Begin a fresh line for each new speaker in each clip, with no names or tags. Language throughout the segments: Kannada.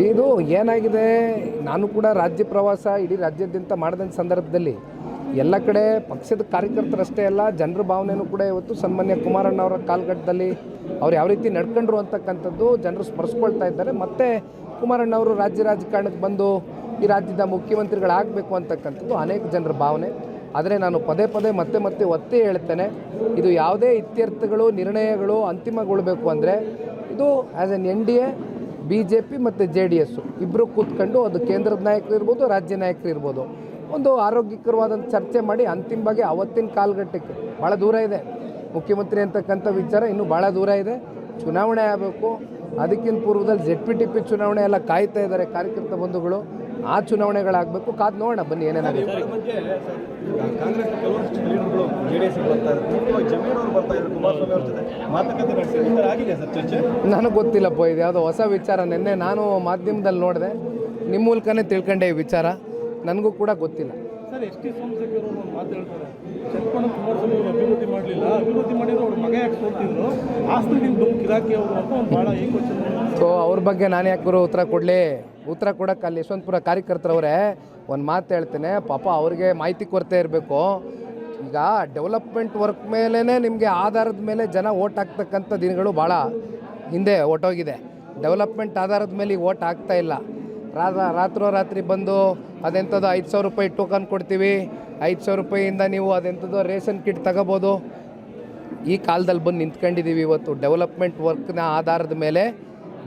ಇದು ಏನಾಗಿದೆ, ನಾನು ಕೂಡ ರಾಜ್ಯ ಪ್ರವಾಸ ಇಡೀ ರಾಜ್ಯಾದ್ಯಂತ ಮಾಡಿದ ಸಂದರ್ಭದಲ್ಲಿ ಎಲ್ಲ ಕಡೆ ಪಕ್ಷದ ಕಾರ್ಯಕರ್ತರಷ್ಟೇ ಅಲ್ಲ, ಜನರ ಭಾವನೆಯೂ ಕೂಡ ಇವತ್ತು ಸನ್ಮಾನ್ಯ ಕುಮಾರಣ್ಣ ಅವರ ಕಾಲಘಟ್ಟದಲ್ಲಿ ಅವ್ರು ಯಾವ ರೀತಿ ನಡ್ಕೊಂಡ್ರು ಅಂತಕ್ಕಂಥದ್ದು ಜನರು ಸ್ಮರಿಸ್ಕೊಳ್ತಾ ಇದ್ದಾರೆ. ಮತ್ತು ಕುಮಾರಣ್ಣ ಅವರು ರಾಜಕಾರಣಕ್ಕೆ ಬಂದು ಈ ರಾಜ್ಯದ ಮುಖ್ಯಮಂತ್ರಿಗಳಾಗಬೇಕು ಅಂತಕ್ಕಂಥದ್ದು ಅನೇಕ ಜನರ ಭಾವನೆ. ಆದರೆ ನಾನು ಪದೇ ಪದೇ ಮತ್ತೆ ಒತ್ತಿ ಹೇಳ್ತೇನೆ, ಇದು ಯಾವುದೇ ಇತ್ಯರ್ಥಗಳು ನಿರ್ಣಯಗಳು ಅಂತಿಮಗೊಳ್ಳಬೇಕು ಅಂದರೆ ಇದು ಆ್ಯಸ್ ಎನ್ NDA BJP ಮತ್ತು JDS ಇಬ್ಬರು ಕೂತ್ಕೊಂಡು, ಅದು ಕೇಂದ್ರದ ನಾಯಕರು ಇರ್ಬೋದು, ರಾಜ್ಯ ನಾಯಕರು ಇರ್ಬೋದು, ಒಂದು ಆರೋಗ್ಯಕರವಾದಂಥ ಚರ್ಚೆ ಮಾಡಿ ಅಂತಿಮವಾಗಿ ಅವತ್ತಿನ ಕಾಲಘಟ್ಟಕ್ಕೆ ಭಾಳ ದೂರ ಇದೆ ಮುಖ್ಯಮಂತ್ರಿ ಅಂತಕ್ಕಂಥ ವಿಚಾರ, ಇನ್ನೂ ಭಾಳ ದೂರ ಇದೆ. ಚುನಾವಣೆ ಆಗಬೇಕು. ಅದಕ್ಕಿಂತ ಪೂರ್ವದಲ್ಲಿ ZPTP ಚುನಾವಣೆ ಎಲ್ಲ ಕಾಯ್ತಾ ಇದ್ದಾರೆ ಕಾರ್ಯಕರ್ತ ಬಂಧುಗಳು. ಆ ಚುನಾವಣೆಗಳಾಗಬೇಕು. ಕಾದು ನೋಡೋಣ ಬನ್ನಿ ಏನೇನಾಗುತ್ತೆ. ನನಗೆ ಗೊತ್ತಿಲ್ಲಪ್ಪ, ಇದು ಯಾವುದೋ ಹೊಸ ವಿಚಾರ. ನಿನ್ನೆ ನಾನು ಮಾಧ್ಯಮದಲ್ಲಿ ನೋಡಿದೆ, ನಿಮ್ಮ ಮೂಲಕನೇ ತಿಳ್ಕೊಂಡೆ ಈ ವಿಚಾರ. ನನಗೂ ಕೂಡ ಗೊತ್ತಿಲ್ಲ.
ಸರ್, ST ಸೋಮಶೇಖರ್ ಅವರು ಒಂದು ಮಾತು ಹೇಳ್ತಾರೆ, ಚನ್ನಪಣ್ಣ ಕುಮಾರಸ್ವಾಮಿ ಅವರು ಅಭಿವೃದ್ಧಿ ಮಾಡಲಿಲ್ಲ, ಅಭಿವೃದ್ಧಿ ಮಾಡಿದ್ರು ಅವ್ರ ಮಗ ಯಾಕೆ ಸೋಲ್ತಿದ್ರು, ಆಸ್ತಿ ನಿಮ್ಮ ದುಮ್ ಕಿರಾಕಿ ಅವರು ಅಂತ ಒಂದು ಭಾಳ ಏಕವಚನ.
ಸೊ ಅವ್ರ ಬಗ್ಗೆ ನಾನು ಯಾಕೆ ಗುರು ಉತ್ತರ ಕೊಡಲಿ? ಉತ್ತರ ಕೊಡೋಕ್ಕೆ ಅಲ್ಲಿ ಯಶವಂತಪುರ ಕಾರ್ಯಕರ್ತರವರೇ ಒಂದು ಮಾತು ಹೇಳ್ತೇನೆ. ಪಾಪ ಅವ್ರಿಗೆ ಮಾಹಿತಿ ಕೊರತೆ ಇರಬೇಕು. ಈಗ ಡೆವಲಪ್ಮೆಂಟ್ ವರ್ಕ್ ಮೇಲೇ ನಿಮಗೆ ಆಧಾರದ ಮೇಲೆ ಜನ ಓಟ್ ಹಾಕ್ತಕ್ಕಂಥ ದಿನಗಳು ಭಾಳ ಹಿಂದೆ ಹೊಟ್ಟೋಗಿದೆ. ಡೆವಲಪ್ಮೆಂಟ್ ಆಧಾರದ ಮೇಲೆ ಈಗ ಓಟ್ ಆಗ್ತಾ ಇಲ್ಲ. ರಾತ್ರಿ ಬಂದು ಅದೆಂಥದ್ದು 5,000 ರೂಪಾಯಿ ಟೋಕನ್ ಕೊಡ್ತೀವಿ, 5,000 ರೂಪಾಯಿಯಿಂದ ನೀವು ಅದೆಂಥದ್ದು ರೇಷನ್ ಕಿಟ್ ತಗೋಬೋದು. ಈ ಕಾಲದಲ್ಲಿ ಬಂದು ನಿಂತ್ಕೊಂಡಿದ್ದೀವಿ. ಇವತ್ತು ಡೆವಲಪ್ಮೆಂಟ್ ವರ್ಕ್ನ ಆಧಾರದ ಮೇಲೆ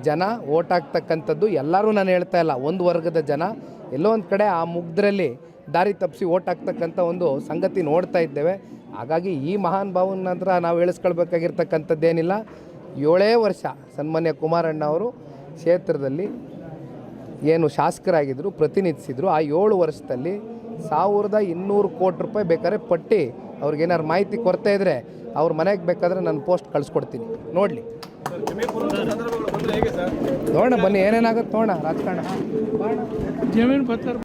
ಜನ ಓಟ್ ಹಾಕ್ತಕ್ಕಂಥದ್ದು ಎಲ್ಲರೂ ನಾನು ಹೇಳ್ತಾ ಇಲ್ಲ, ಒಂದು ವರ್ಗದ ಜನ ಎಲ್ಲೋ ಒಂದು ಕಡೆ ಆ ಮುಗ್ಧರಲ್ಲಿ ದಾರಿ ತಪ್ಪಿಸಿ ಓಟ್ ಹಾಕ್ತಕ್ಕಂಥ ಒಂದು ಸಂಗತಿ ನೋಡ್ತಾ ಇದ್ದೇವೆ. ಹಾಗಾಗಿ ಈ ಮಹಾನ್ ಭಾವನ ನಂತರ ನಾವು ಹೇಳಿಸ್ಕೊಳ್ಬೇಕಾಗಿರ್ತಕ್ಕಂಥದ್ದೇನಿಲ್ಲ. 7 ವರ್ಷ ಸನ್ಮಾನ್ಯ ಕುಮಾರಣ್ಣ ಅವರು ಕ್ಷೇತ್ರದಲ್ಲಿ ಏನು ಶಾಸಕರಾಗಿದ್ದರು, ಪ್ರತಿನಿಧಿಸಿದರು. ಆ 7 ವರ್ಷದಲ್ಲಿ 1,200 ಕೋಟಿ ರೂಪಾಯಿ ಬೇಕಾದ್ರೆ ಪಟ್ಟಿ ಅವ್ರಿಗೇನಾದ್ರು ಮಾಹಿತಿ ಕೊರತೆ ಇದ್ದರೆ ಅವ್ರ ಮನೆಗೆ ಬೇಕಾದರೆ ನಾನು ಪೋಸ್ಟ್ ಕಳಿಸ್ಕೊಡ್ತೀನಿ, ನೋಡಲಿ. ನೋಡೋಣ ಬನ್ನಿ ಏನೇನಾಗುತ್ತೆ ನೋಡೋಣ. ರಾಜಕಾರಣ
ಜಮೀನು ಪತ್ರ